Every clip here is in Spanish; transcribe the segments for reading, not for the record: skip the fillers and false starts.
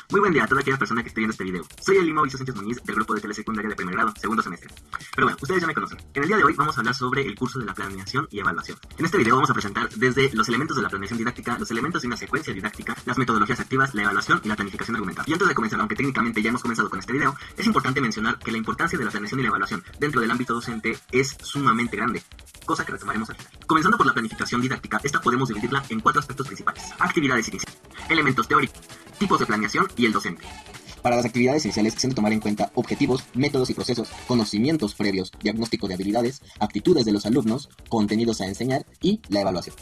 Muy buen día a toda aquella persona que esté viendo este video. Soy Elima Mauricio Sánchez Muñiz del grupo de telesecundaria de primer grado, segundo semestre. Pero bueno, ustedes ya me conocen. En el día de hoy vamos a hablar sobre el curso de la planeación y evaluación. En este video vamos a presentar desde los elementos de la planeación didáctica, los elementos de una secuencia didáctica, las metodologías activas, la evaluación y la planificación argumental. Y antes de comenzar, aunque técnicamente ya hemos comenzado con este video, es importante mencionar que la importancia de la planeación y la evaluación dentro del ámbito docente es sumamente grande, cosa que retomaremos al final. Comenzando por la planificación didáctica, esta podemos dividirla en 4 aspectos principales: actividades iniciales, elementos teóricos, tipos de planeación y el docente. Para las actividades iniciales se han de tomar en cuenta objetivos, métodos y procesos, conocimientos previos, diagnóstico de habilidades, aptitudes de los alumnos, contenidos a enseñar y la evaluación.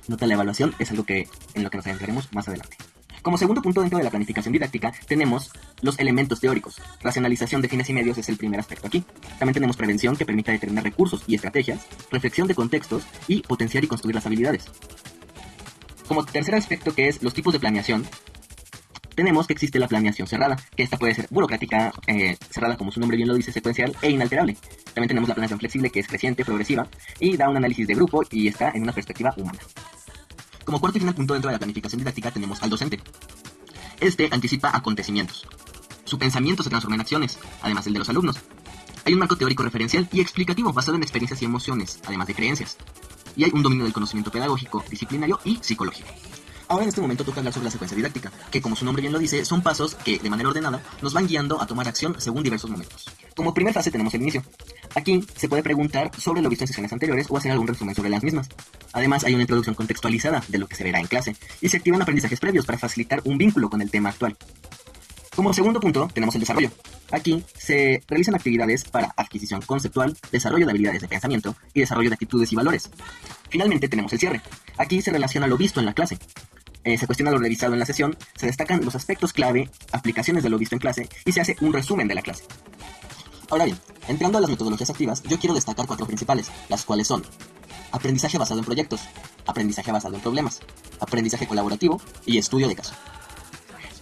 Nota, la evaluación es algo en lo que nos adentraremos más adelante. Como segundo punto dentro de la planificación didáctica tenemos los elementos teóricos. Racionalización de fines y medios es el primer aspecto aquí. También tenemos prevención, que permite determinar recursos y estrategias, reflexión de contextos y potenciar y construir las habilidades. Como tercer aspecto, que es los tipos de planeación, tenemos que existe la planeación cerrada, que esta puede ser burocrática, cerrada como su nombre bien lo dice, secuencial e inalterable. También tenemos la planeación flexible, que es creciente, progresiva y da un análisis de grupo y está en una perspectiva humana. Como cuarto y final punto dentro de la planificación didáctica tenemos al docente. Este anticipa acontecimientos. Su pensamiento se transforma en acciones, además del de los alumnos. Hay un marco teórico referencial y explicativo basado en experiencias y emociones, además de creencias. Y hay un dominio del conocimiento pedagógico, disciplinario y psicológico. Ahora en este momento toca hablar sobre la secuencia didáctica, que como su nombre bien lo dice, son pasos que de manera ordenada nos van guiando a tomar acción según diversos momentos. Como primer fase tenemos el inicio. Aquí se puede preguntar sobre lo visto en sesiones anteriores o hacer algún resumen sobre las mismas. Además hay una introducción contextualizada de lo que se verá en clase y se activan aprendizajes previos para facilitar un vínculo con el tema actual. Como segundo punto tenemos el desarrollo. Aquí se realizan actividades para adquisición conceptual, desarrollo de habilidades de pensamiento y desarrollo de actitudes y valores. Finalmente tenemos el cierre. Aquí se relaciona lo visto en la clase. Se cuestiona lo revisado en la sesión, se destacan los aspectos clave, aplicaciones de lo visto en clase y se hace un resumen de la clase. Ahora bien, entrando a las metodologías activas, yo quiero destacar 4 principales, las cuales son: aprendizaje basado en proyectos, aprendizaje basado en problemas, aprendizaje colaborativo y estudio de caso.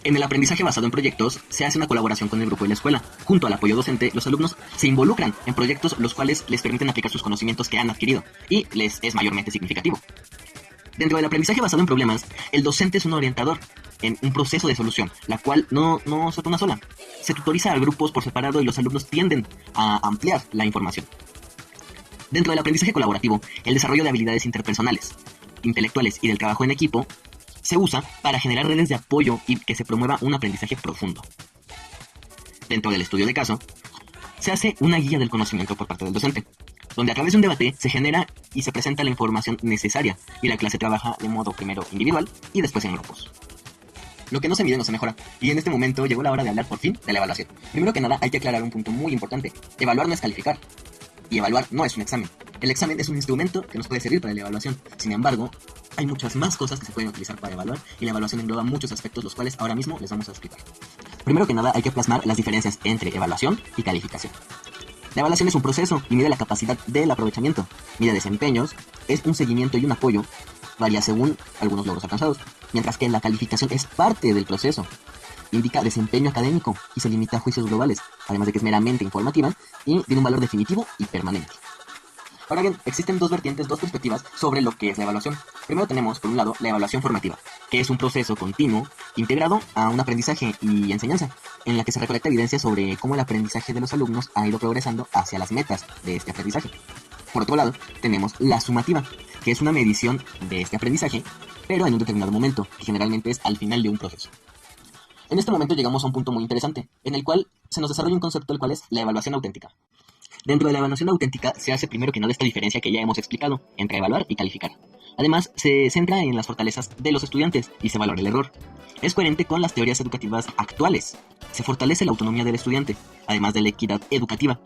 En el aprendizaje basado en proyectos se hace una colaboración con el grupo de la escuela. Junto al apoyo docente, los alumnos se involucran en proyectos los cuales les permiten aplicar sus conocimientos que han adquirido y les es mayormente significativo. Dentro del aprendizaje basado en problemas, el docente es un orientador en un proceso de solución, la cual no es una sola. Se tutoriza a grupos por separado y los alumnos tienden a ampliar la información. Dentro del aprendizaje colaborativo, el desarrollo de habilidades interpersonales, intelectuales y del trabajo en equipo se usa para generar redes de apoyo y que se promueva un aprendizaje profundo. Dentro del estudio de caso, se hace una guía del conocimiento por parte del docente, donde a través de un debate se genera y se presenta la información necesaria y la clase trabaja de modo primero individual y después en grupos. Lo que no se mide no se mejora, y en este momento llegó la hora de hablar por fin de la evaluación. Primero que nada hay que aclarar un punto muy importante: evaluar no es calificar, y evaluar no es un examen. El examen es un instrumento que nos puede servir para la evaluación. Sin embargo, hay muchas más cosas que se pueden utilizar para evaluar, y la evaluación engloba muchos aspectos, los cuales ahora mismo les vamos a explicar. Primero que nada hay que plasmar las diferencias entre evaluación y calificación. La evaluación es un proceso y mide la capacidad del aprovechamiento, mide desempeños, es un seguimiento y un apoyo, varía según algunos logros alcanzados, mientras que la calificación es parte del proceso, indica desempeño académico y se limita a juicios globales, además de que es meramente informativa y tiene un valor definitivo y permanente. Ahora bien, existen dos perspectivas sobre lo que es la evaluación. Primero tenemos, por un lado, la evaluación formativa, que es un proceso continuo integrado a un aprendizaje y enseñanza, en la que se recolecta evidencia sobre cómo el aprendizaje de los alumnos ha ido progresando hacia las metas de este aprendizaje. Por otro lado, tenemos la sumativa, que es una medición de este aprendizaje, pero en un determinado momento, que generalmente es al final de un proceso. En este momento llegamos a un punto muy interesante, en el cual se nos desarrolla un concepto, el cual es la evaluación auténtica. Dentro de la evaluación auténtica se hace primero que nada esta diferencia que ya hemos explicado entre evaluar y calificar. Además, se centra en las fortalezas de los estudiantes y se valora el error. Es coherente con las teorías educativas actuales. Se fortalece la autonomía del estudiante, además de la equidad educativa,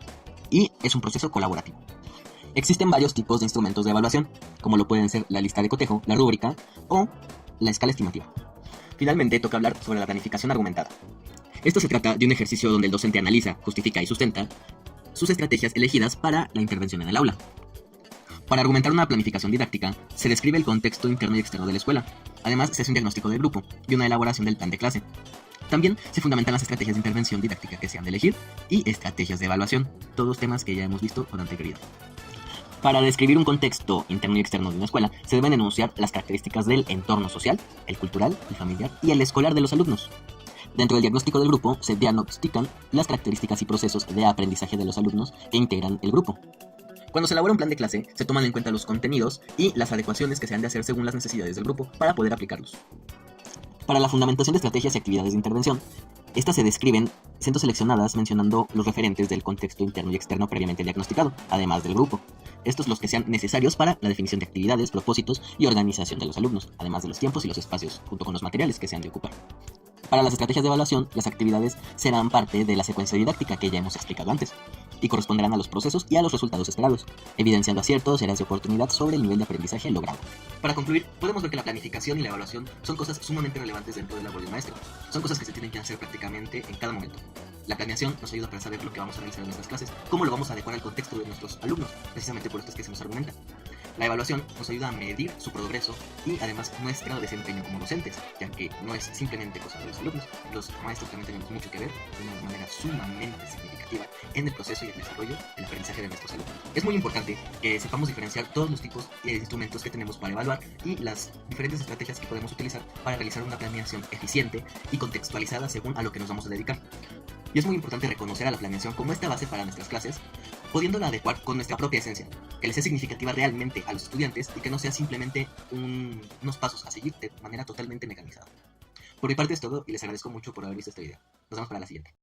y es un proceso colaborativo. Existen varios tipos de instrumentos de evaluación, como lo pueden ser la lista de cotejo, la rúbrica o la escala estimativa. Finalmente, toca hablar sobre la planificación argumentada. Esto se trata de un ejercicio donde el docente analiza, justifica y sustenta sus estrategias elegidas para la intervención en el aula. Para argumentar una planificación didáctica, se describe el contexto interno y externo de la escuela. Además, se hace un diagnóstico del grupo y una elaboración del plan de clase. También se fundamentan las estrategias de intervención didáctica que se han de elegir y estrategias de evaluación, todos temas que ya hemos visto con anterioridad. Para describir un contexto interno y externo de una escuela, se deben enunciar las características del entorno social, el cultural, el familiar y el escolar de los alumnos. Dentro del diagnóstico del grupo se diagnostican las características y procesos de aprendizaje de los alumnos que integran el grupo. Cuando se elabora un plan de clase, se toman en cuenta los contenidos y las adecuaciones que se han de hacer según las necesidades del grupo para poder aplicarlos. Para la fundamentación de estrategias y actividades de intervención, estas se describen siendo seleccionadas mencionando los referentes del contexto interno y externo previamente diagnosticado, además del grupo. Estos los que sean necesarios para la definición de actividades, propósitos y organización de los alumnos, además de los tiempos y los espacios, junto con los materiales que se han de ocupar. Para las estrategias de evaluación, las actividades serán parte de la secuencia didáctica que ya hemos explicado antes, y corresponderán a los procesos y a los resultados esperados, evidenciando aciertos y áreas de oportunidad sobre el nivel de aprendizaje logrado. Para concluir, podemos ver que la planificación y la evaluación son cosas sumamente relevantes dentro de la labor del maestro. Son cosas que se tienen que hacer prácticamente en cada momento. La planeación nos ayuda para saber lo que vamos a realizar en nuestras clases, cómo lo vamos a adecuar al contexto de nuestros alumnos, precisamente por esto es que se nos argumenta. La evaluación nos ayuda a medir su progreso y además nuestro desempeño como docentes, ya que no es simplemente cosa de los alumnos. Los maestros también tenemos mucho que ver de una manera sumamente significativa en el proceso y el desarrollo del aprendizaje de nuestros alumnos. Es muy importante que sepamos diferenciar todos los tipos de instrumentos que tenemos para evaluar y las diferentes estrategias que podemos utilizar para realizar una planeación eficiente y contextualizada según a lo que nos vamos a dedicar. Y es muy importante reconocer a la planeación como esta base para nuestras clases, pudiéndola adecuar con nuestra propia esencia, que les sea significativa realmente a los estudiantes y que no sea simplemente unos pasos a seguir de manera totalmente mecanizada. Por mi parte es todo y les agradezco mucho por haber visto este video. Nos vemos para la siguiente.